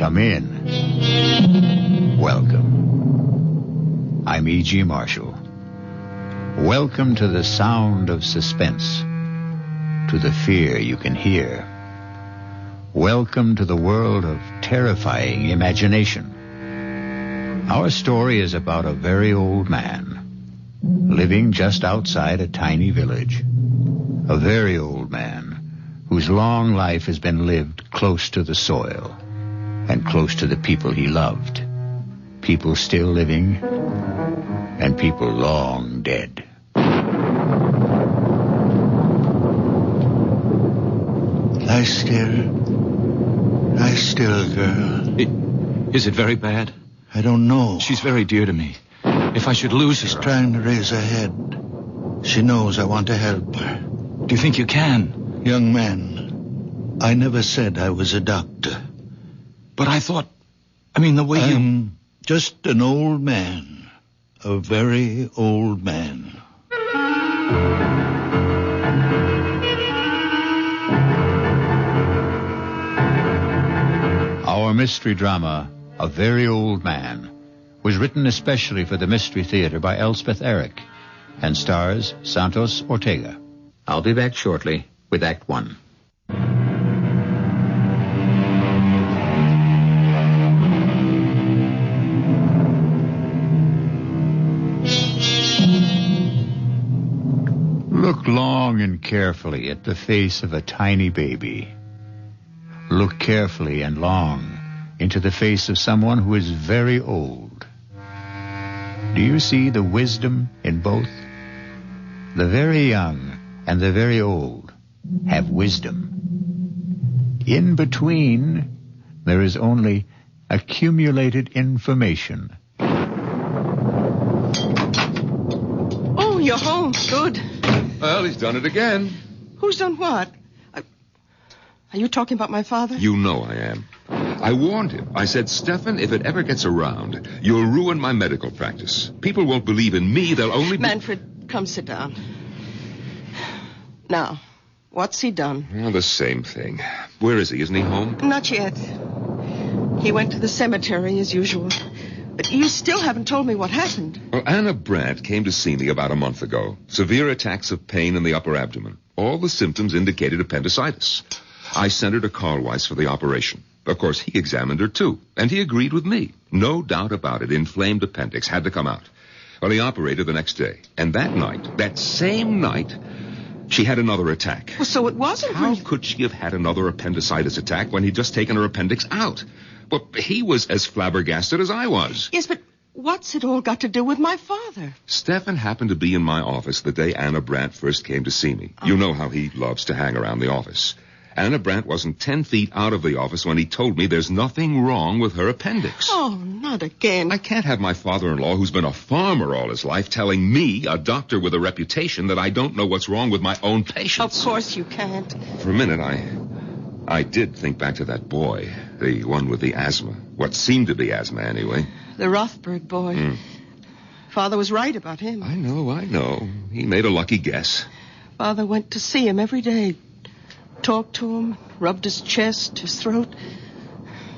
Come in. Welcome. I'm E.G. Marshall. Welcome to the sound of suspense, to the fear you can hear. Welcome to the world of terrifying imagination. Our story is about a very old man, living just outside a tiny village. A very old man whose long life has been lived close to the soil and close to the people he loved. People still living and people long dead. Lie still, girl. Is it very bad? I don't know. She's very dear to me. If I should lose her... She's trying to raise her head. She knows I want to help her. Do you think you can? Young man, I never said I was a doctor. But I thought... the way I'm just an old man. A very old man. Our mystery drama, A Very Old Man, was written especially for the Mystery Theater by Elspeth Eric and stars Santos Ortega. I'll be back shortly with Act One. Look long and carefully at the face of a tiny baby. Look carefully and long into the face of someone who is very old. Do you see the wisdom in both? The very young and the very old have wisdom. In between, there is only accumulated information. Oh, you're home. Good. Well, he's done it again. Who's done what? Are you talking about my father? You know I am. I warned him. I said, Stefan, if it ever gets around, you'll ruin my medical practice. People won't believe in me. They'll only... Manfred, come sit down. Now, what's he done? Well, the same thing. Where is he? Isn't he home? Not yet. He went to the cemetery as usual. But you still haven't told me what happened. Well, Anna Brandt came to see me about a month ago. Severe attacks of pain in the upper abdomen. All the symptoms indicated appendicitis. I sent her to Carl Weiss for the operation. Of course, he examined her, too, and he agreed with me. No doubt about it, inflamed appendix had to come out. Well, he operated the next day, and that night, that same night, she had another attack. Well, so it wasn't... How could she have had another appendicitis attack when he'd just taken her appendix out? Well, he was as flabbergasted as I was. Yes, but what's it all got to do with my father? Stefan happened to be in my office the day Anna Brandt first came to see me. You know how he loves to hang around the office. Anna Brandt wasn't 10 feet out of the office when he told me there's nothing wrong with her appendix. Oh, not again. I can't have my father-in-law, who's been a farmer all his life, telling me, a doctor with a reputation, that I don't know what's wrong with my own patients. Of course you can't. For a minute, I did think back to that boy, the one with the asthma. What seemed to be asthma, anyway. The Rothberg boy. Father was right about him. I know. He made a lucky guess. Father went to see him every day. Talked to him, rubbed his chest, his throat.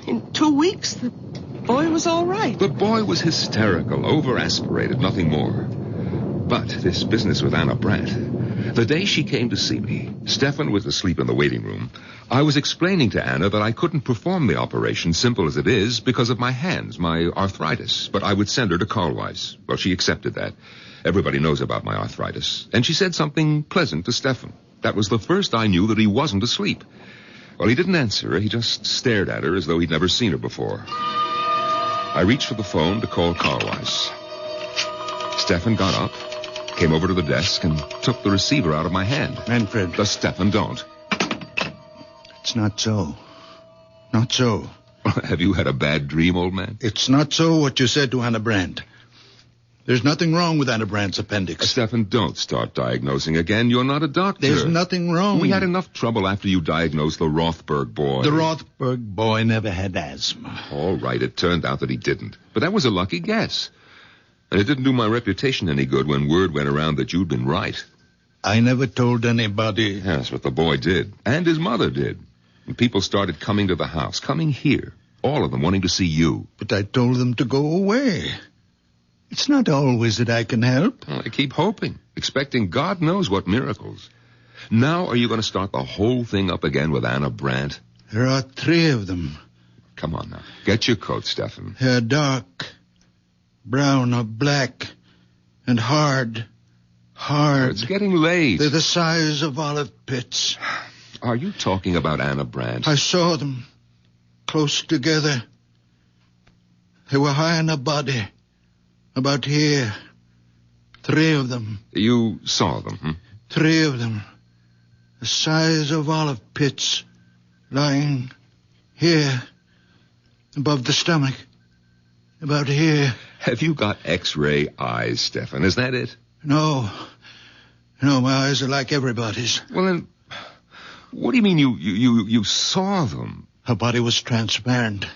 In 2 weeks, the boy was all right. The boy was hysterical, over-aspirated, nothing more. But this business with Anna Brandt, the day she came to see me, Stefan was asleep in the waiting room. I was explaining to Anna that I couldn't perform the operation, simple as it is, because of my hands, my arthritis. But I would send her to Carl Weiss. Well, she accepted that. Everybody knows about my arthritis. And she said something pleasant to Stefan. That was the first I knew that he wasn't asleep. Well, he didn't answer her. He just stared at her as though he'd never seen her before. I reached for the phone to call Carl Weiss. Stefan got up, came over to the desk, and took the receiver out of my hand. Manfred. The Stefan don't. It's not so. Not so. Have you had a bad dream, old man? It's not so what you said to Anna Brandt. There's nothing wrong with Anna Brandt's appendix. Stefan, don't start diagnosing again. You're not a doctor. There's nothing wrong. We had enough trouble after you diagnosed the Rothberg boy. The Rothberg boy never had asthma. All right, it turned out that he didn't. But that was a lucky guess. And it didn't do my reputation any good when word went around that you'd been right. I never told anybody. Yes, but the boy did. And his mother did. And people started coming to the house, coming here. all of them wanting to see you. But I told them to go away. It's not always that I can help. Well, I keep hoping, expecting God knows what miracles. Now are you going to start the whole thing up again with Anna Brandt? There are 3 of them. Come on now. Get your coat, Stefan. They're dark, brown or black, and hard. It's getting late. They're the size of olive pits. Are you talking about Anna Brandt? I saw them, close together. They were high on her body, about here. 3 of them. You saw them, 3 of them, the size of olive pits, lying here, above the stomach, about here. Have you got X-ray eyes, Stefan? Is that it? No, my eyes are like everybody's. Well, then, what do you mean you saw them? Her body was transparent.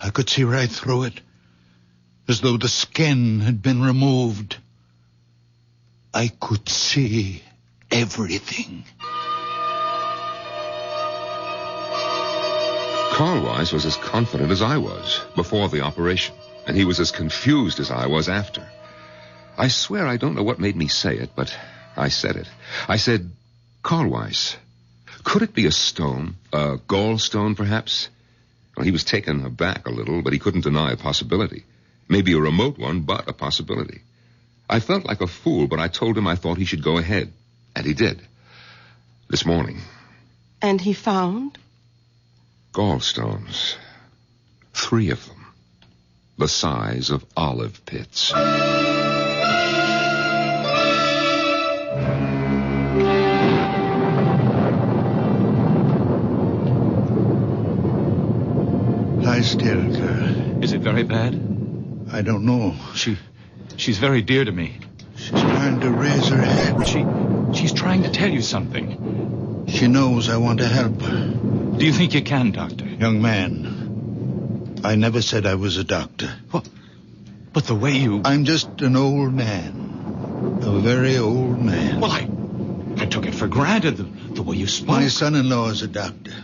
I could see right through it, as though the skin had been removed. I could see everything. Carl Weiss was as confident as I was before the operation, and he was as confused as I was after. I swear I don't know what made me say it, but I said it. I said, Carl Weiss, could it be a stone? A gallstone, perhaps? Well, he was taken aback a little, but he couldn't deny a possibility. Maybe a remote one, but a possibility. I felt like a fool, but I told him I thought he should go ahead. And he did. This morning. And he found? Gallstones. 3 of them. The size of olive pits. Lie still, girl. Is it very bad? I don't know. She's very dear to me. She's trying to raise her head. She's trying to tell you something. She knows I want to help her. Do you think you can, Doctor? Young man, I never said I was a doctor. What? But the way you... I'm just an old man. A very old man. Well, I took it for granted, the way you spoke. My son-in-law is a doctor,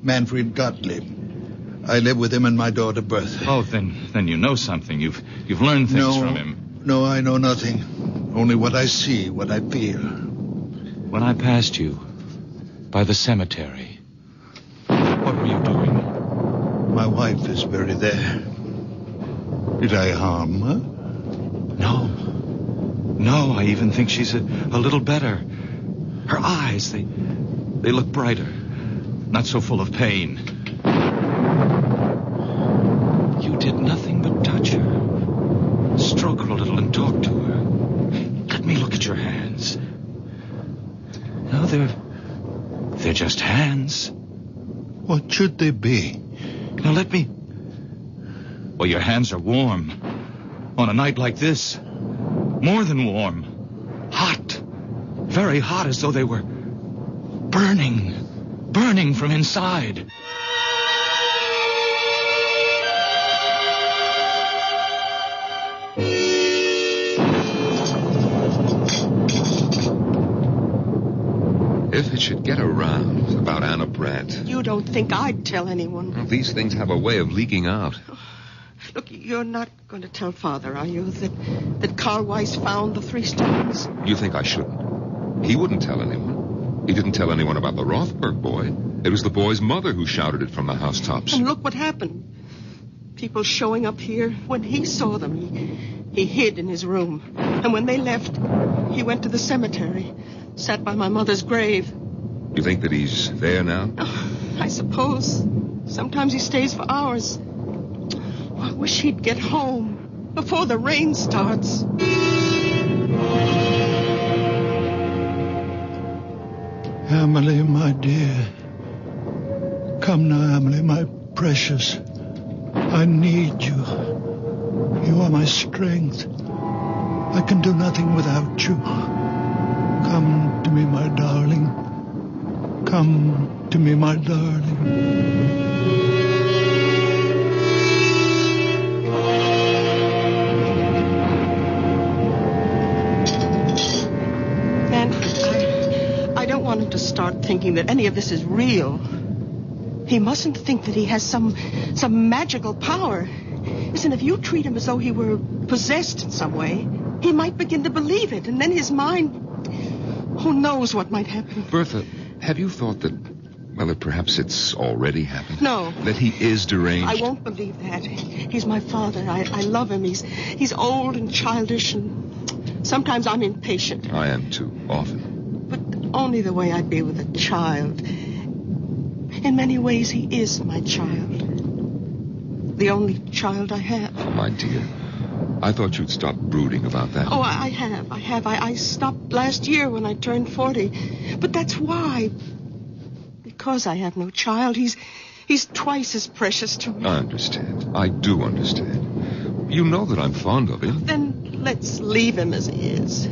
Manfred Gottlieb. I live with him and my daughter Bertha. Oh, then you know something. You've learned things from him. No, I know nothing. Only what I see, what I feel. When I passed you by the cemetery, what were you doing? My wife is buried there. Did I harm her? No, I even think she's a little better. Her eyes, they look brighter. Not so full of pain. You did nothing but touch her. Stroke her a little and talk to her. Let me look at your hands. No, they're just hands. What should they be? Now let me... Well, your hands are warm. On a night like this. More than warm. Hot. Very hot, as though they were burning from inside. If it should get around about Anna Brandt... You don't think I'd tell anyone? Well, these things have a way of leaking out. Look, you're not going to tell Father, are you, that Carl Weiss found the 3 stones? You think I shouldn't? He wouldn't tell anyone. He didn't tell anyone about the Rothberg boy. It was the boy's mother who shouted it from the housetops. And look what happened. People showing up here. When he saw them, he hid in his room. And when they left, he went to the cemetery. Sat by my mother's grave. You think that he's there now? Oh, I suppose. Sometimes he stays for hours. I wish he'd get home before the rain starts. Emily, my dear. Come now, Emily, my precious. I need you. You are my strength. I can do nothing without you. Come to me, my darling. Come to me, my darling. Manfred, I don't want him to start thinking that any of this is real. He mustn't think that he has some magical power. Listen, if you treat him as though he were possessed in some way, he might begin to believe it, and then his mind... Who knows what might happen? Bertha, have you thought that perhaps it's already happened? No. That he is deranged? I won't believe that. He's my father. I love him. He's old and childish, and sometimes I'm impatient. I am too, often. But only the way I'd be with a child. In many ways, he is my child. The only child I have. Oh, my dear. I thought you'd stop brooding about that. Oh, I have. I stopped last year when I turned 40. But that's why. Because I have no child, he's twice as precious to me. I understand. I do understand. You know that I'm fond of him. Then let's leave him as he is.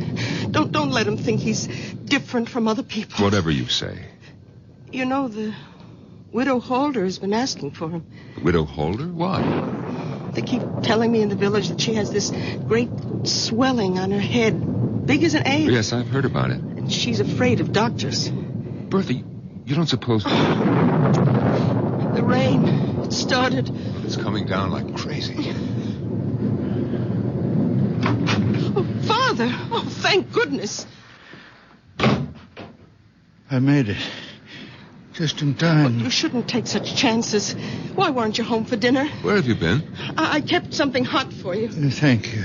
Don't let him think he's different from other people. Whatever you say. You know, the Widow Holder has been asking for him. Widow Holder? Why? They keep telling me in the village that she has this great swelling on her head, big as an egg. Yes, I've heard about it. And she's afraid of doctors. Bertha, you don't suppose... The rain, it started. It's coming down like crazy. Oh, Father! Oh, thank goodness. I made it. Just in time. You shouldn't take such chances. Why weren't you home for dinner? Where have you been? I kept something hot for you. Thank you.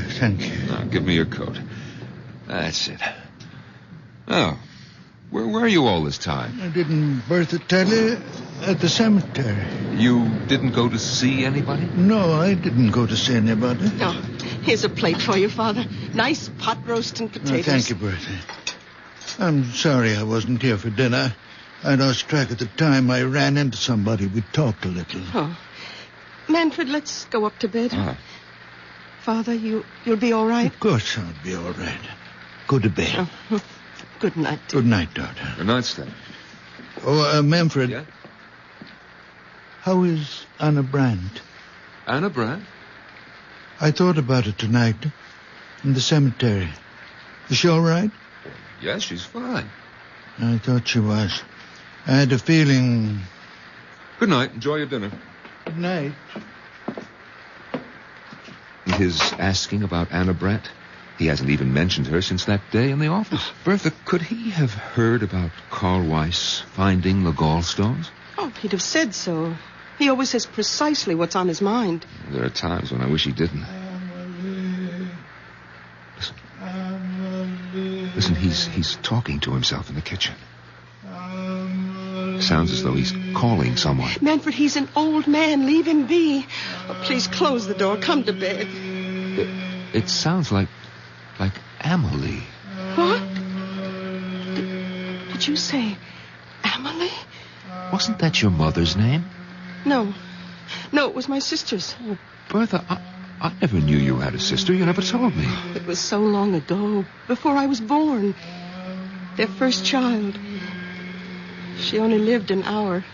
Now, give me your coat. That's it. Oh, where were you all this time? Didn't Bertha tell you? At the cemetery. You didn't go to see anybody? No, I didn't go to see anybody. Oh, here's a plate for you, Father. Nice pot roast and potatoes. Thank you, Bertha. I'm sorry I wasn't here for dinner. I lost track of the time. I ran into somebody. We talked a little. Oh. Manfred, let's go up to bed. Ah. Father, you'll be all right? Of course I'll be all right. Go to bed. Oh. Good night. Good night, daughter. Good night, Steph. Oh, Manfred. Yeah? How is Anna Brandt? Anna Brandt? I thought about it tonight. In the cemetery. Is she all right? Yes, she's fine. I thought she was. I had a feeling... Good night. Enjoy your dinner. Good night. His asking about Anna Brandt? He hasn't even mentioned her since that day in the office. Bertha, could he have heard about Carl Weiss finding the gallstones? Oh, he'd have said so. He always says precisely what's on his mind. There are times when I wish he didn't. Listen, he's talking to himself in the kitchen. Sounds as though he's calling someone. Manfred, he's an old man. Leave him be. Oh, please close the door. Come to bed. It sounds like Amelie. What? Did you say Amelie? Wasn't that your mother's name? No, it was my sister's. Oh, Bertha, I never knew you had a sister. You never told me. It was so long ago, before I was born. Their first child. She only lived an hour.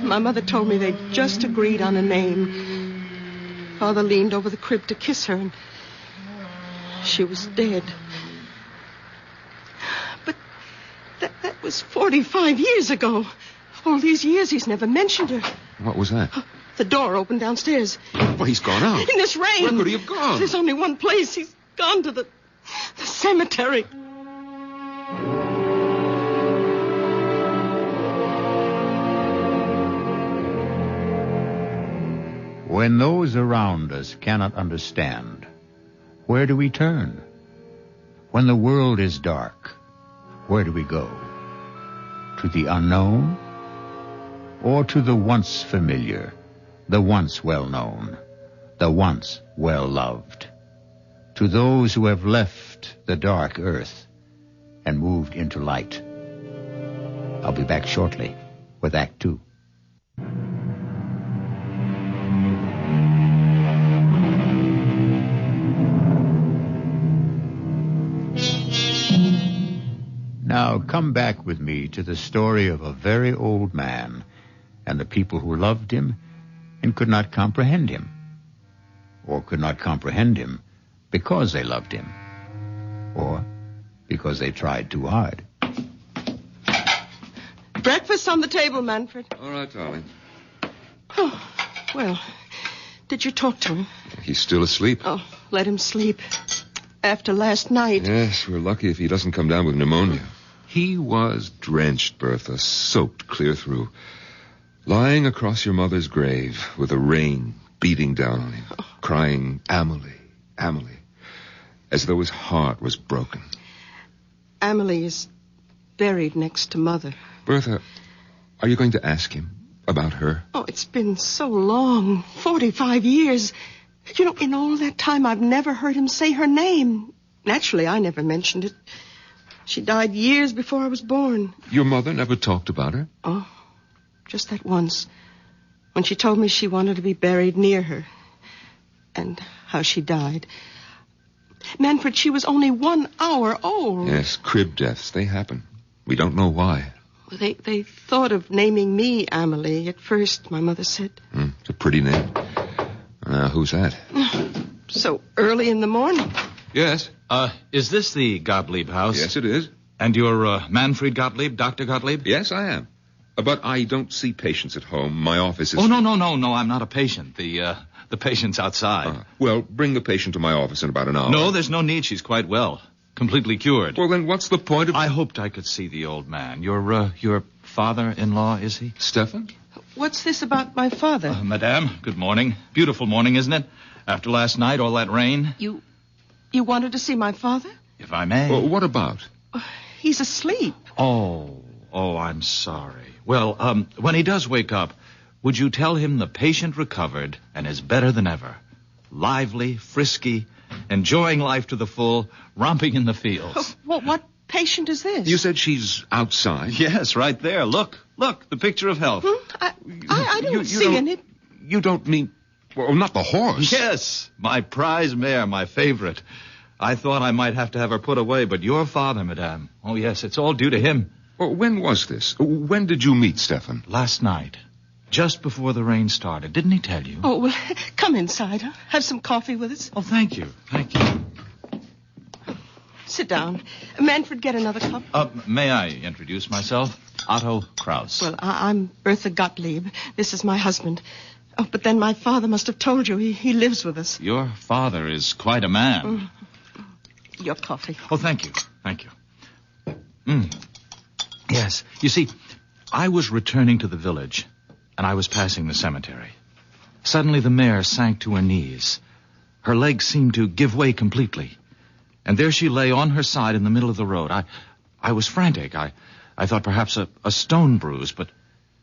My mother told me they'd just agreed on a name. Father leaned over the crib to kiss her, and she was dead. But that was 45 years ago. All these years he's never mentioned her. What was that? The door opened downstairs. Well, he's gone out. In this rain. Where could he have gone? There's only one place. He's gone to the cemetery. When those around us cannot understand, where do we turn? When the world is dark, where do we go? To the unknown? Or to the once familiar, the once well-known, the once well-loved? To those who have left the dark earth and moved into light. I'll be back shortly with Act 2. Now come back with me to the story of a very old man and the people who loved him and could not comprehend him, or could not comprehend him because they loved him, or because they tried too hard. Breakfast on the table, Manfred. All right, darling. Oh, well, did you talk to him? He's still asleep. Oh, let him sleep. After last night. Yes, we're lucky if he doesn't come down with pneumonia. He was drenched, Bertha, soaked clear through. Lying across your mother's grave with the rain beating down on him, crying, Amelie, Amelie, as though his heart was broken. Amelie is buried next to Mother. Bertha, are you going to ask him about her? Oh, it's been so long, 45 years. You know, in all that time, I've never heard him say her name. Naturally, I never mentioned it. She died years before I was born. Your mother never talked about her? Oh, just that once. When she told me she wanted to be buried near her. And how she died. Manfred, she was only 1 hour old. Yes, crib deaths, they happen. We don't know why. Well, they thought of naming me Amelie at first, my mother said. It's a pretty name. Who's that? So early in the morning. Yes. Is this the Gottlieb house? Yes, it is. And you're Manfred Gottlieb, Dr. Gottlieb? Yes, I am. But I don't see patients at home. My office is... Oh, no, I'm not a patient. The patient's outside. Well, bring the patient to my office in about an hour. No, there's no need. She's quite well. Completely cured. Well, then what's the point of... I hoped I could see the old man. Your father-in-law, is he? Stefan? What's this about my father? Madame, good morning. Beautiful morning, isn't it? After last night, all that rain. You wanted to see my father? If I may. Well, what about? He's asleep. Oh, I'm sorry. Well, when he does wake up, would you tell him the patient recovered and is better than ever? Lively, frisky, enjoying life to the full, romping in the fields. What patient is this? You said she's outside? Yes, right there. Look, the picture of health. I don't see any... You don't mean... Well, not the horse. Yes, my prize mare, my favorite. I thought I might have to have her put away, but your father, madame. Oh, yes, it's all due to him. Well, when was this? When did you meet Stefan? Last night, just before the rain started. Didn't he tell you? Oh, well, come inside. Huh? Have some coffee with us. Oh, thank you. Sit down. Manfred, get another cup. May I introduce myself? Otto Kraus. Well, I'm Bertha Gottlieb. This is my husband. Oh, but then my father must have told you. He lives with us. Your father is quite a man. Your coffee. Oh, thank you. Yes. You see, I was returning to the village, and I was passing the cemetery. Suddenly the mare sank to her knees. Her legs seemed to give way completely. And there she lay on her side in the middle of the road. I was frantic. I thought perhaps a stone bruise, but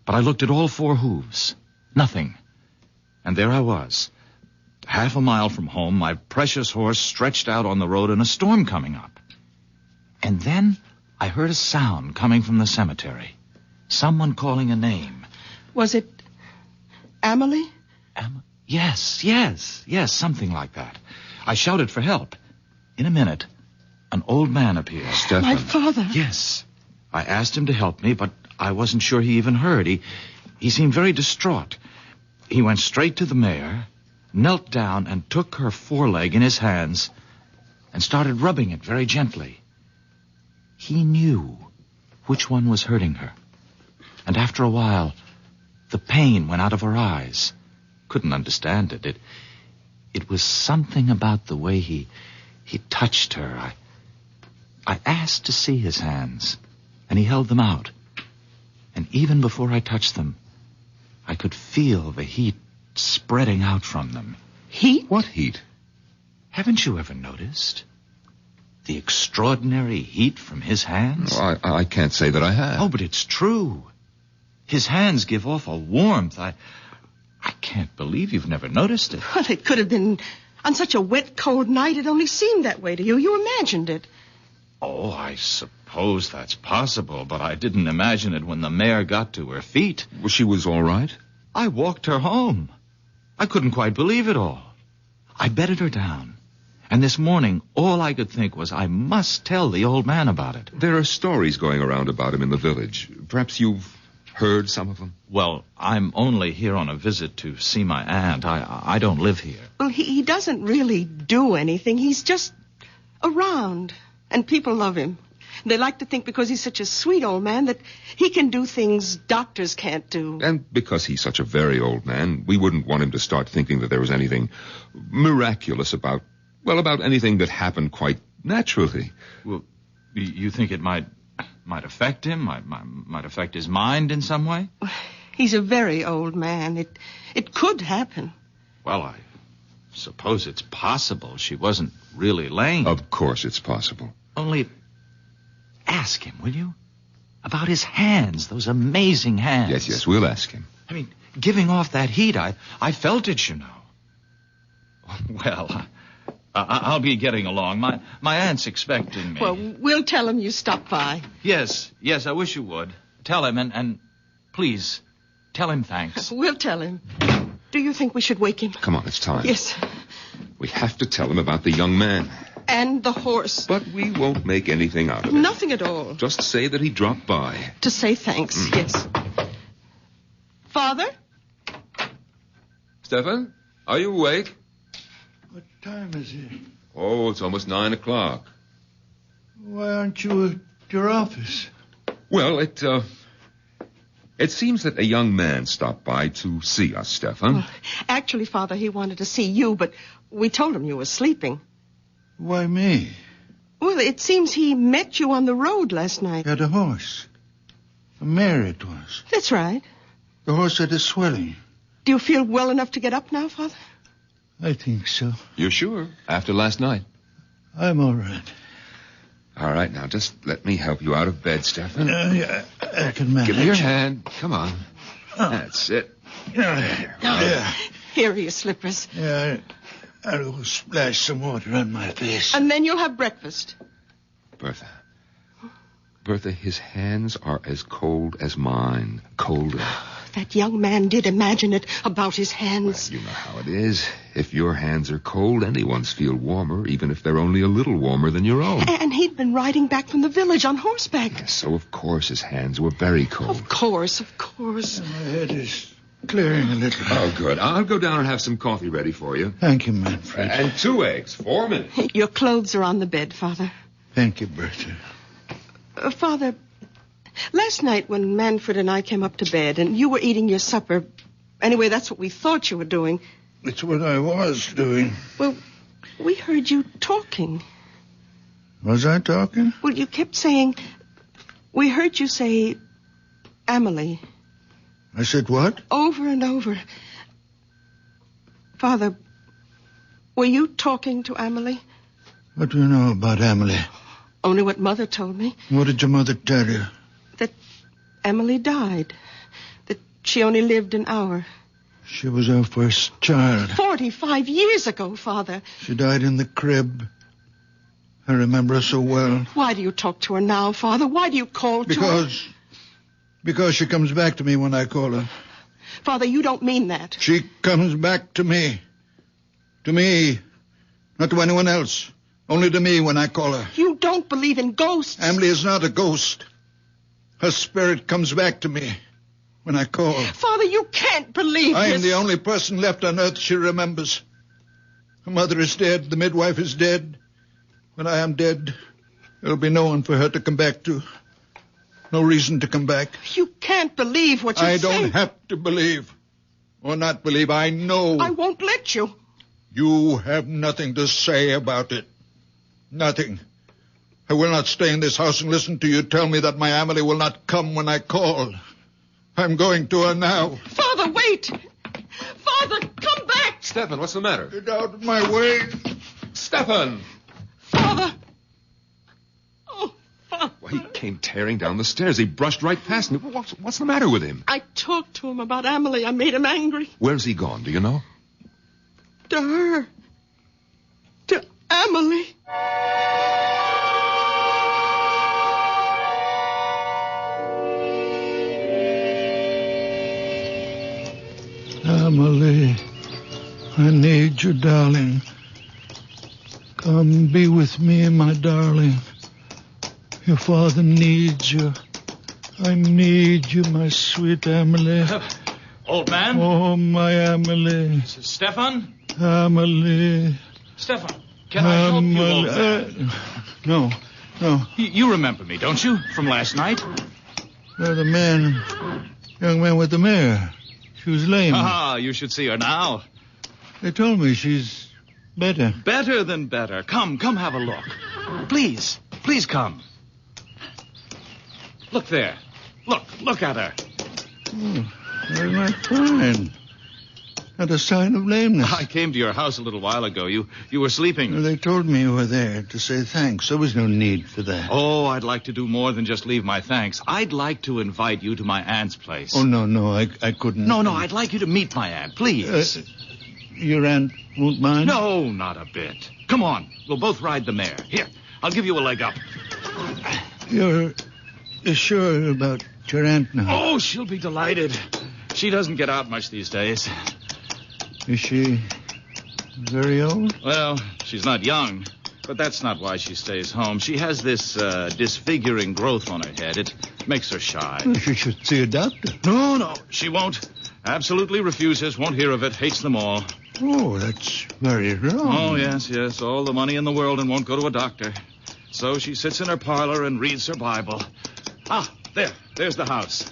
I looked at all 4 hooves. Nothing. And there I was, half a mile from home, my precious horse stretched out on the road and a storm coming up. And then I heard a sound coming from the cemetery. Someone calling a name. Was it Amelie? Yes, something like that. I shouted for help. In a minute, an old man appeared. Stefan. My father? Yes. I asked him to help me, but I wasn't sure he even heard. He seemed very distraught. He went straight to the mare, knelt down and took her foreleg in his hands and started rubbing it very gently. He knew which one was hurting her. And after a while, the pain went out of her eyes. Couldn't understand it. It was something about the way he touched her. I asked to see his hands, and he held them out. And even before I touched them, I could feel the heat spreading out from them. Heat? What heat? Haven't you ever noticed the extraordinary heat from his hands? Oh, I can't say that I have. Oh, but it's true. His hands give off a warmth. I can't believe you've never noticed it. Well, it could have been on such a wet, cold night. It only seemed that way to you. You imagined it. Oh, I suppose that's possible, but I didn't imagine it when the mare got to her feet. Well, she was all right? I walked her home. I couldn't quite believe it all. I bedded her down. And this morning, all I could think was I must tell the old man about it. There are stories going around about him in the village. Perhaps you've heard some of them? Well, I'm only here on a visit to see my aunt. I don't live here. Well, he doesn't really do anything. He's just around. And people love him. They like to think because he's such a sweet old man that he can do things doctors can't do. And because he's such a very old man, we wouldn't want him to start thinking that there was anything miraculous about anything that happened quite naturally. Well, you think it might affect him? Might affect his mind in some way? He's a very old man. It could happen. Well, I suppose it's possible she wasn't really lame. Of course it's possible. Only ask him, will you? About his hands, those amazing hands. Yes, we'll ask him. I mean, giving off that heat, I felt it, you know. Well, I'll be getting along. My aunt's expecting me. Well, we'll tell him you stopped by. Yes, I wish you would. Tell him, and please, tell him thanks. We'll tell him. Do you think we should wake him? Come on, it's time. Yes. We have to tell him about the young man. And the horse. But we won't make anything out of it. Nothing at all. Just say that he dropped by. To say thanks, yes. Father? Stefan, are you awake? What time is it? Oh, it's almost 9 o'clock. Why aren't you at your office? Well, it seems that a young man stopped by to see us, Stefan. Well, actually, Father, he wanted to see you, but we told him you were sleeping. Why me? Well, it seems he met you on the road last night. Had a horse. A mare it was. That's right. The horse had a swelling. Do you feel well enough to get up now, Father? I think so. You're sure? After last night? I'm all right. All right, now just let me help you out of bed, Stefan. Yeah, I can manage. Give me your hand. Come on. Oh. That's it. Yeah. Here are your slippers. Yeah, I'll go splash some water on my face. And then you'll have breakfast. Bertha, his hands are as cold as mine. Colder. That young man did imagine it about his hands. Well, you know how it is. If your hands are cold, anyone's feel warmer, even if they're only a little warmer than your own. And he'd been riding back from the village on horseback. Yes, so of course his hands were very cold. Of course. My head is clearing a little. Oh, good. I'll go down and have some coffee ready for you. Thank you, Manfred. And 2 eggs, 4 minutes. Your clothes are on the bed, Father. Thank you, Bertha. Father, last night when Manfred and I came up to bed and you were eating your supper, anyway, that's what we thought you were doing. It's what I was doing. Well, we heard you talking. Was I talking? Well, you kept saying, we heard you say, Amelie. I said what? Over and over. Father, were you talking to Amelie? What do you know about Amelie? Only what Mother told me. What did your mother tell you? That Amelie died. That she only lived an hour. She was our first child. 45 years ago, Father. She died in the crib. I remember her so well. Why do you talk to her now, Father? Why do you call to her? Because she comes back to me when I call her. Father, you don't mean that. She comes back to me. To me. Not to anyone else. Only to me when I call her. You don't believe in ghosts. Amelie is not a ghost. Her spirit comes back to me when I call. Father, you can't believe I this. am the only person left on earth she remembers. Her mother is dead. The midwife is dead. When I am dead, there'll be no one for her to come back to. No reason to come back. You can't believe what you say. I don't have to believe. Or not believe. I know. I won't let you. You have nothing to say about it. Nothing. I will not stay in this house and listen to you tell me that my Amelie will not come when I call. I'm going to her now. Father, wait. Father, come back. Stefan, what's the matter? Get out of my way. Stefan! Father. Oh, Father. Well, he came tearing down the stairs. He brushed right past me. What's the matter with him? I talked to him about Amelie. I made him angry. Where's he gone? Do you know? To her. To Amelie. Amelie, I need you, darling. Come be with me, my darling. Your father needs you. I need you, my sweet Amelie. Old man? Oh, my Amelie. Stefan? Amelie. Stefan, can I help you, old man? No, No. You remember me, don't you? From last night? You're the young man with the mare. She was lame. Ah, you should see her now. They told me she's better. Better than better. Come have a look. Please come. Look there. Look at her. Oh, very much fine. Not a sign of lameness. I came to your house a little while ago. You were sleeping. They told me you were there to say thanks. There was no need for that. Oh, I'd like to do more than just leave my thanks. I'd like to invite you to my aunt's place. Oh, no, I couldn't. No, I'd like you to meet my aunt, please. Your aunt won't mind? No, not a bit. Come on. We'll both ride the mare. Here, I'll give you a leg up. You're sure about your aunt now? Oh, she'll be delighted. She doesn't get out much these days. Is she very old? Well, she's not young, but that's not why she stays home. She has this disfiguring growth on her head. It makes her shy. Well, she should see a doctor. No, she won't. Absolutely refuses, won't hear of it, hates them all. Oh, that's very wrong. Oh, yes, all the money in the world and won't go to a doctor. So she sits in her parlor and reads her Bible. Ah, there's the house.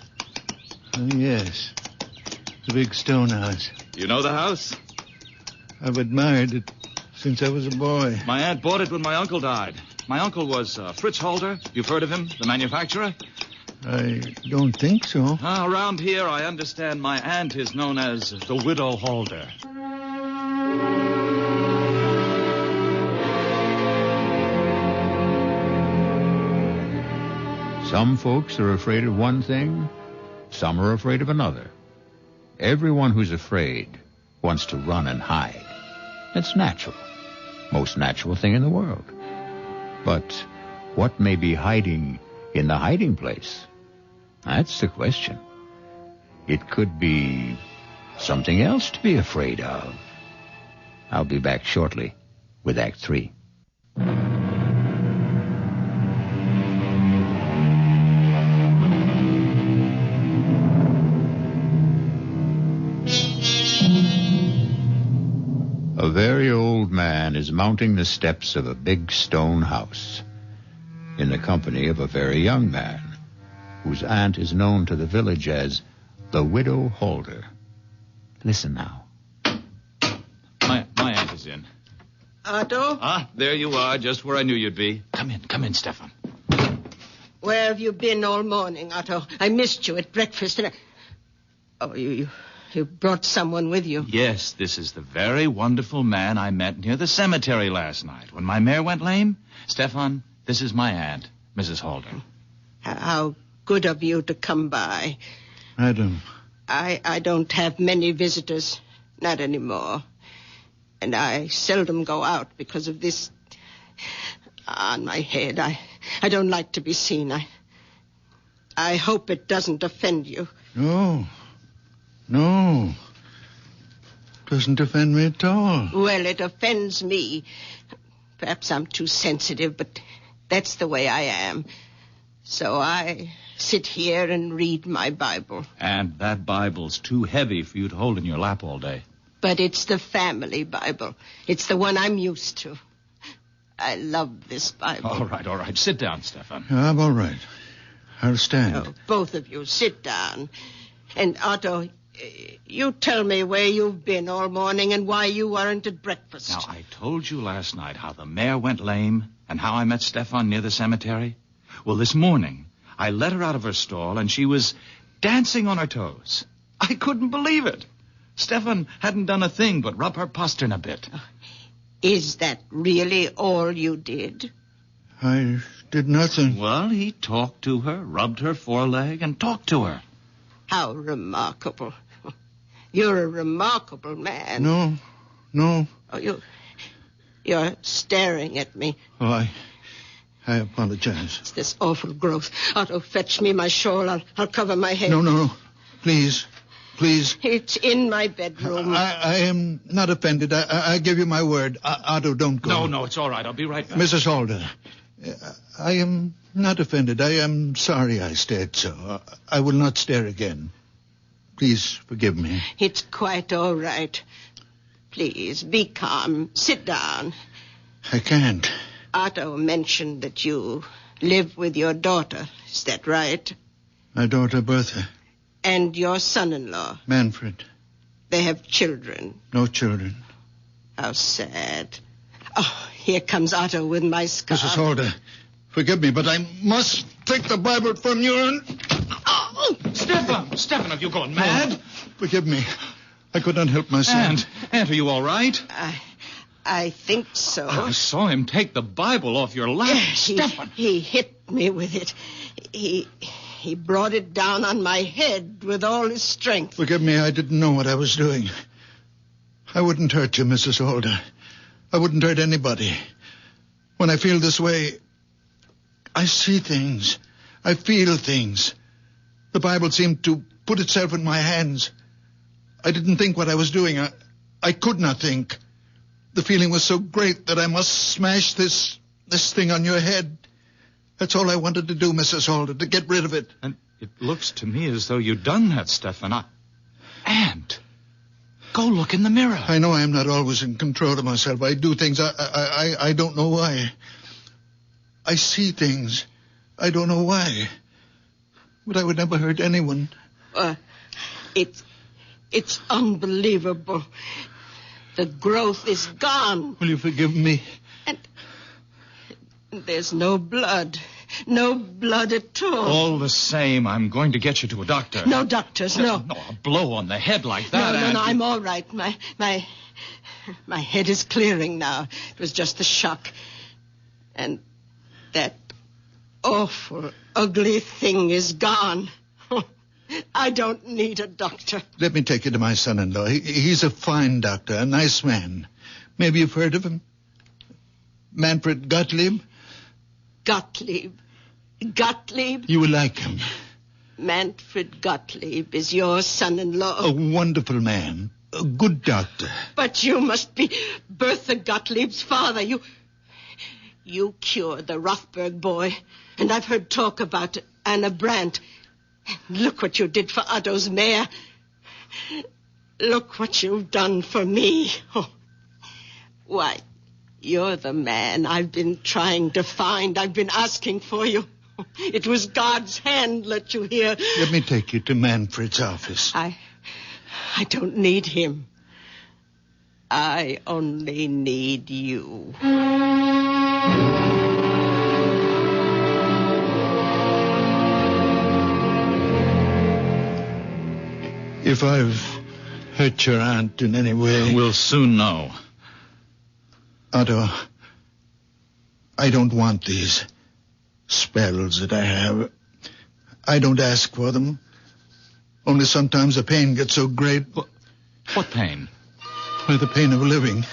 Oh, yes, the big stone house. You know the house? I've admired it since I was a boy. My aunt bought it when my uncle died. My uncle was Fritz Holder. You've heard of him, the manufacturer? I don't think so. Around here, I understand my aunt is known as the Widow Holder. Some folks are afraid of one thing, some are afraid of another. Everyone who's afraid wants to run and hide. It's natural. Most natural thing in the world. But what may be hiding in the hiding place? That's the question. It could be something else to be afraid of. I'll be back shortly with Act 3. A very old man is mounting the steps of a big stone house in the company of a very young man whose aunt is known to the village as the Widow Holder. Listen now. My aunt is in. Otto? Ah, there you are, just where I knew you'd be. Come in, Stefan. Where have you been all morning, Otto? I missed you at breakfast and Oh, you brought someone with you. Yes, this is the very wonderful man I met near the cemetery last night when my mare went lame. Stefan, this is my aunt, Mrs. Holder. How good of you to come by. Madam. I don't have many visitors, not anymore. And I seldom go out because of this on my head. I don't like to be seen. I hope it doesn't offend you. No. Doesn't offend me at all. Well, it offends me. Perhaps I'm too sensitive, but that's the way I am. So I sit here and read my Bible. And that Bible's too heavy for you to hold in your lap all day. But it's the family Bible. It's the one I'm used to. I love this Bible. All right. Sit down, Stefan. I'm all right. I'll stand. Oh, both of you, sit down. And Otto, you tell me where you've been all morning and why you weren't at breakfast. Now, I told you last night how the mare went lame and how I met Stefan near the cemetery. Well, this morning, I let her out of her stall and she was dancing on her toes. I couldn't believe it. Stefan hadn't done a thing but rub her postern a bit. Is that really all you did? I did nothing. Well, he talked to her, rubbed her foreleg, and talked to her. How remarkable. You're a remarkable man. No. Oh, you're staring at me. Oh, I apologize. It's this awful growth. Otto, fetch me my shawl. I'll cover my head. No. Please. It's in my bedroom. I am not offended. I give you my word. Otto, don't go. No, it's all right. I'll be right back. Mrs. Holder, I am not offended. I am sorry I stared so. I will not stare again. Please forgive me. It's quite all right. Please, be calm. Sit down. I can't. Otto mentioned that you live with your daughter. Is that right? My daughter, Bertha. And your son-in-law? Manfred. They have children? No children. How sad. Oh, here comes Otto with my scarf. Mrs. Holder, forgive me, but I must take the Bible from you and... Oh! Stefan, have you gone mad? No, forgive me. I could not help myself. Aunt, are you all right? I think so. I saw him take the Bible off your lap. Stefan. He hit me with it. He brought it down on my head with all his strength. Forgive me, I didn't know what I was doing. I wouldn't hurt you, Mrs. Holder. I wouldn't hurt anybody. When I feel this way, I see things. I feel things. The Bible seemed to put itself in my hands. I didn't think what I was doing. I could not think. The feeling was so great that I must smash this thing on your head. That's all I wanted to do, Mrs. Holder, to get rid of it. And it looks to me as though you'd done that, Stefan. Aunt, go look in the mirror. I know I am not always in control of myself. I do things. I don't know why. I see things. I don't know why. But I would never hurt anyone. It's unbelievable. The growth is gone. Will you forgive me? And there's no blood. No blood at all. All the same, I'm going to get you to a doctor. No doctors, no. No, a blow on the head like that. No, I'm all right. My head is clearing now. It was just the shock. And that awful, ugly thing is gone. I don't need a doctor. Let me take you to my son-in-law. He's a fine doctor, a nice man. Maybe you've heard of him? Manfred Gottlieb? Gottlieb? You will like him. Manfred Gottlieb is your son-in-law. A wonderful man. A good doctor. But you must be Bertha Gottlieb's father. You cured the Rothberg boy. And I've heard talk about Anna Brandt. Look what you did for Otto's mare. Look what you've done for me. Oh. Why, you're the man I've been trying to find. I've been asking for you. It was God's hand let you here. Let me take you to Manfred's office. I don't need him. I only need you. If I've hurt your aunt in any way... We'll soon know. Otto, I don't want these spells that I have. I don't ask for them. Only sometimes the pain gets so great. What pain? Well, the pain of living.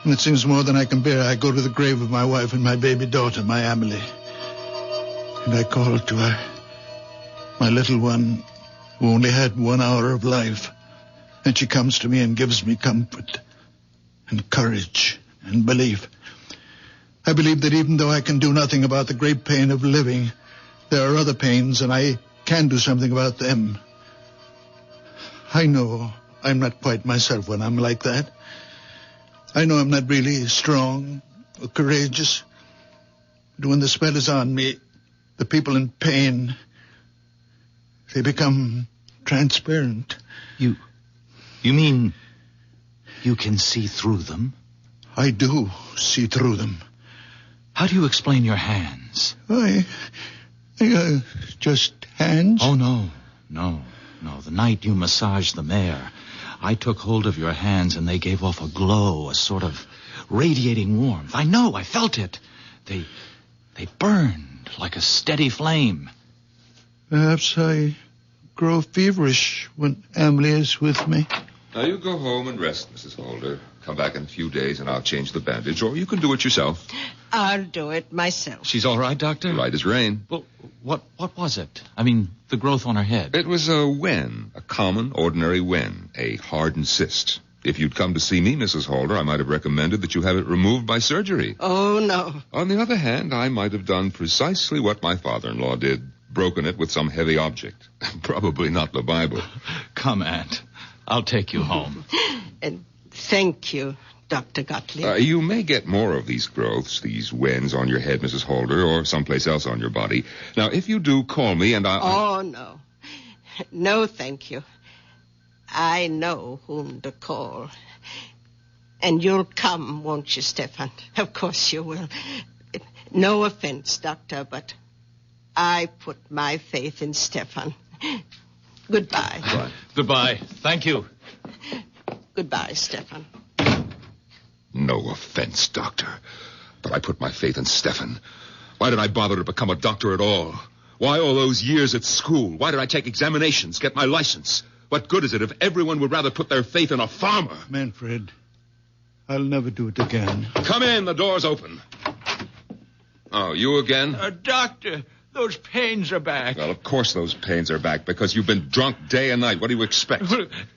When it seems more than I can bear, I go to the grave of my wife and my baby daughter, my Amelie. And I call to her, my little one, who only had 1 hour of life. And she comes to me and gives me comfort and courage and belief. I believe that even though I can do nothing about the great pain of living, there are other pains, and I can do something about them. I know I'm not quite myself when I'm like that. I know I'm not really strong or courageous. But when the spell is on me, the people in pain, they become transparent. You mean you can see through them? I do see through them. How do you explain your hands? Just hands? Oh, no. The night you massaged the mare, I took hold of your hands and they gave off a glow, a sort of radiating warmth. I know, I felt it. They burned like a steady flame. Perhaps I grow feverish when Emily is with me. Now, you go home and rest, Mrs. Holder. Come back in a few days and I'll change the bandage, or you can do it yourself. I'll do it myself. She's all right, Doctor? Right as rain. Well, what was it? I mean, the growth on her head. It was a wen, a common, ordinary wen, a hardened cyst. If you'd come to see me, Mrs. Holder, I might have recommended that you have it removed by surgery. Oh, no. On the other hand, I might have done precisely what my father-in-law did, broken it with some heavy object. Probably not the Bible. Come, Aunt. I'll take you home. And thank you, Dr. Gottlieb. You may get more of these growths, these wens on your head, Mrs. Holder, or someplace else on your body. Now, if you do, call me and I'll... Oh, no. No, thank you. I know whom to call. And you'll come, won't you, Stefan? Of course you will. No offense, Doctor, but I put my faith in Stefan. Goodbye. Right. Goodbye. Thank you. Goodbye, Stefan. No offense, Doctor, but I put my faith in Stefan. Why did I bother to become a doctor at all? Why all those years at school? Why did I take examinations, get my license? What good is it if everyone would rather put their faith in a farmer? Manfred, I'll never do it again. Come in, the door's open. Oh, you again? Doctor, those pains are back. Well, of course those pains are back, because you've been drunk day and night. What do you expect?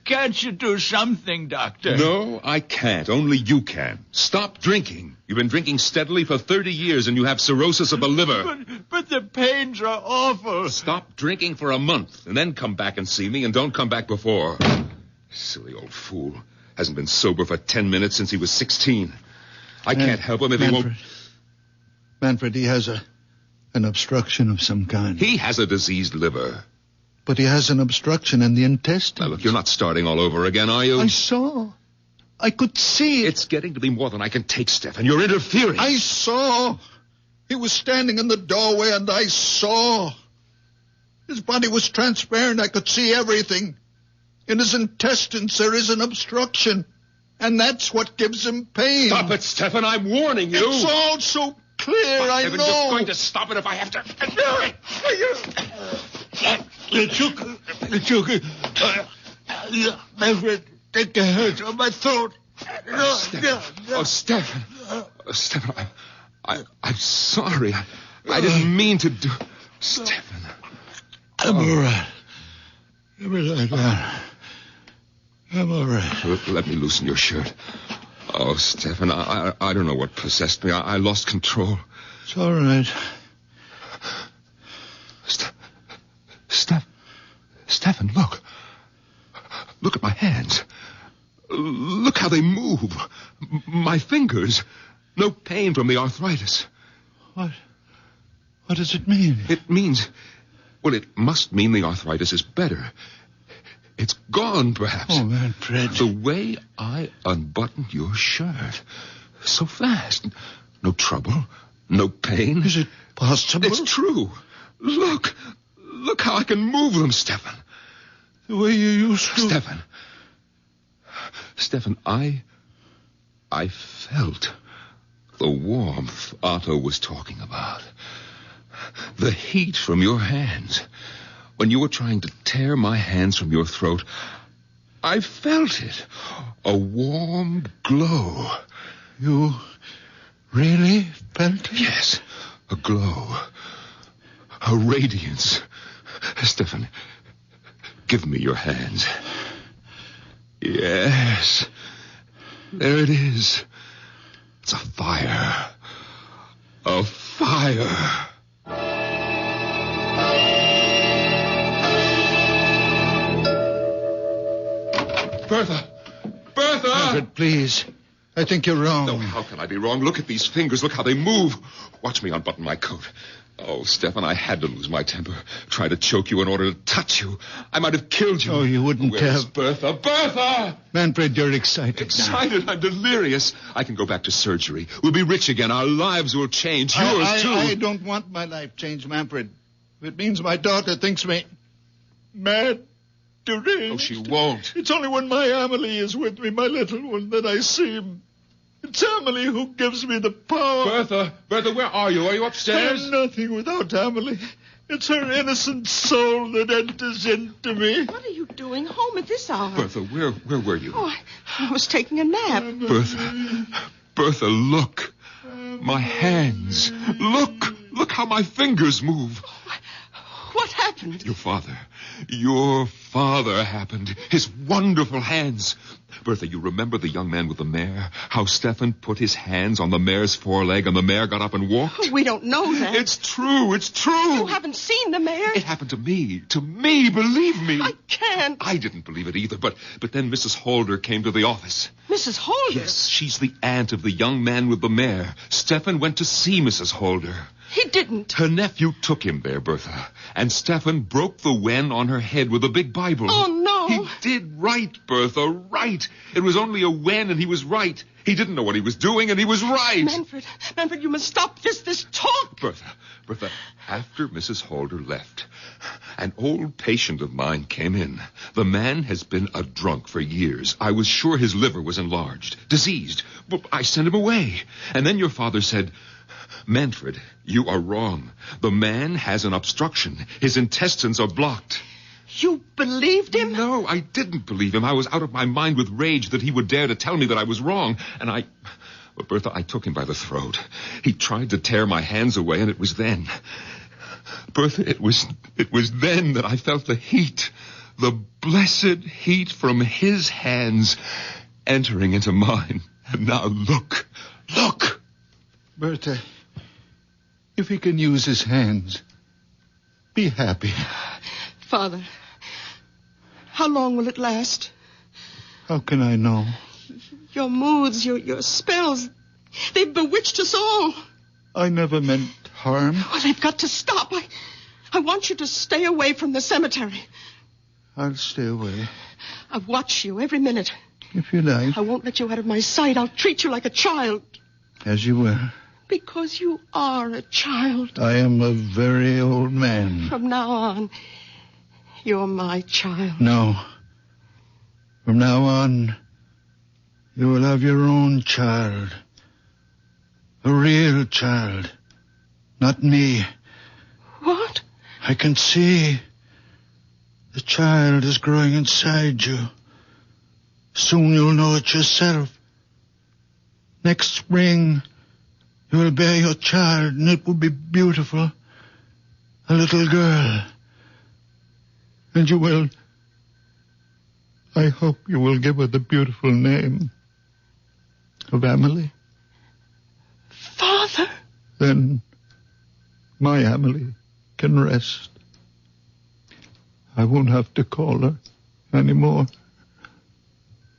Can't you do something, Doctor? No, I can't. Only you can. Stop drinking. You've been drinking steadily for 30 years, and you have cirrhosis of the liver. But the pains are awful. Stop drinking for a month, and then come back and see me, and don't come back before. Silly old fool. Hasn't been sober for 10 minutes since he was 16. I can't help him if he won't... Manfred, he has an obstruction of some kind. He has a diseased liver. But he has an obstruction in the intestines. Now, look, you're not starting all over again, are you? I saw. I could see it. It's getting to be more than I can take, Stefan. You're interfering. I saw. He was standing in the doorway, and I saw. His body was transparent. I could see everything. In his intestines, there is an obstruction. And that's what gives him pain. Stop it, Stefan. I'm warning you. It's all so clear, I know. You're going to stop it if I have to. Manfred, take the hands on my throat. Stefan. Stefan, I'm sorry. I didn't mean to do... Stefan. I'm all right. Give me that gun. I'm all right. Let me loosen your shirt. Oh, Stefan, I don't know what possessed me. I lost control. It's all right. Stefan, look. Look at my hands. Look how they move. My fingers. No pain from the arthritis. What does it mean? It means... Well, it must mean the arthritis is better. It's gone, perhaps. Oh, Manfred. The way I unbuttoned your shirt. So fast. No trouble. No pain. Is it possible? It's true. Look. Look how I can move them, Stefan. The way you used to. Stefan, I felt the warmth Otto was talking about. The heat from your hands. When you were trying to tear my hands from your throat, I felt it. A warm glow. You really felt it? Yes, a glow. A radiance. Stefan, give me your hands. Yes. There it is. It's a fire. A fire. Bertha! Manfred, please. I think you're wrong. No, how can I be wrong? Look at these fingers. Look how they move. Watch me unbutton my coat. Oh, Stefan, I had to lose my temper. Try to choke you in order to touch you. I might have killed you. Oh, you wouldn't Where's have. Bertha? Bertha! Manfred, you're excited Excited? now. I'm delirious. I can go back to surgery. We'll be rich again. Our lives will change. Yours, too. I don't want my life changed, Manfred. It means my daughter thinks me mad, deranged. Oh, she won't. It's only when my Amelie is with me, my little one, that I see him. It's Amelie who gives me the power. Bertha, where are you? Are you upstairs? I'm nothing without Amelie. It's her innocent soul that enters into me. What are you doing home at this hour? Bertha, where were you? Oh, I was taking a nap. Bertha, look. My hands. Look how my fingers move. What happened? Your father happened. His wonderful hands. Bertha, you remember the young man with the mare? How Stefan put his hands on the mare's foreleg and the mare got up and walked? We don't know that. It's true. You haven't seen the mare? It happened to me. To me, believe me. I can't. I didn't believe it either, but then Mrs. Holder came to the office. Mrs. Holder? Yes, she's the aunt of the young man with the mare. Stefan went to see Mrs. Holder. He didn't. Her nephew took him there, Bertha. And Stefan broke the wen on her head with a big Bible. Oh, no. He did right, Bertha, right. It was only a wen, and he was right. He didn't know what he was doing, and he was right. Manfred, you must stop this talk. Bertha, after Mrs. Holder left, an old patient of mine came in. The man has been a drunk for years. I was sure his liver was enlarged, diseased. But I sent him away. And then your father said, Manfred, you are wrong. The man has an obstruction. His intestines are blocked. You believed him? No, I didn't believe him. I was out of my mind with rage that he would dare to tell me that I was wrong. But Bertha, I took him by the throat. He tried to tear my hands away, and it was then. Bertha, it was then that I felt the heat, the blessed heat from his hands entering into mine. And now look. Bertha, if he can use his hands, be happy. Father, how long will it last? How can I know? Your moods, your spells, they've bewitched us all. I never meant harm. Well, they've got to stop. I want you to stay away from the cemetery. I'll stay away. I watch you every minute. If you like. I won't let you out of my sight. I'll treat you like a child. As you were. Because you are a child. I am a very old man. From now on, you're my child. No. From now on, you will have your own child. A real child. Not me. What? I can see. The child is growing inside you. Soon you'll know it yourself. Next spring, you will bear your child, and it will be beautiful. A little girl. And you will... I hope you will give her the beautiful name of Emily. Father? Then my Emily can rest. I won't have to call her anymore.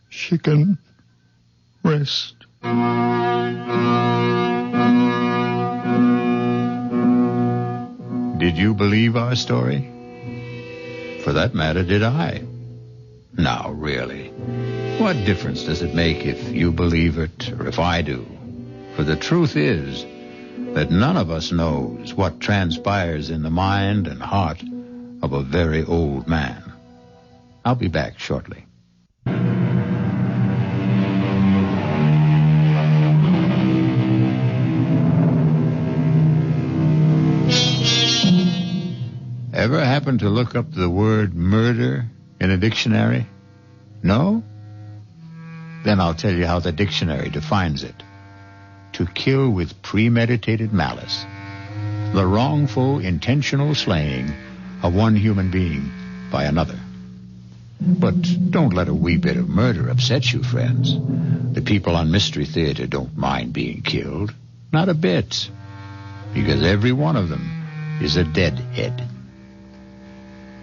She can rest. Did you believe our story? For that matter, did I? Now, really, what difference does it make if you believe it or if I do? For the truth is that none of us knows what transpires in the mind and heart of a very old man. I'll be back shortly. Ever happen to look up the word murder in a dictionary? No? Then I'll tell you how the dictionary defines it. To kill with premeditated malice. The wrongful, intentional slaying of one human being by another. But don't let a wee bit of murder upset you, friends. The people on Mystery Theater don't mind being killed. Not a bit. Because every one of them is a deadhead.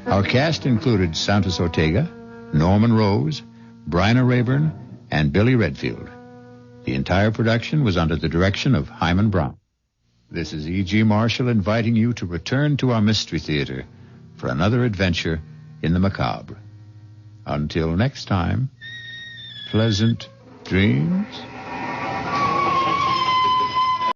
Our cast included Santos Ortega, Norman Rose, Bryna Rayburn, and Billy Redfield. The entire production was under the direction of Hyman Brown. This is E.G. Marshall inviting you to return to our Mystery Theater for another adventure in the macabre. Until next time, pleasant dreams.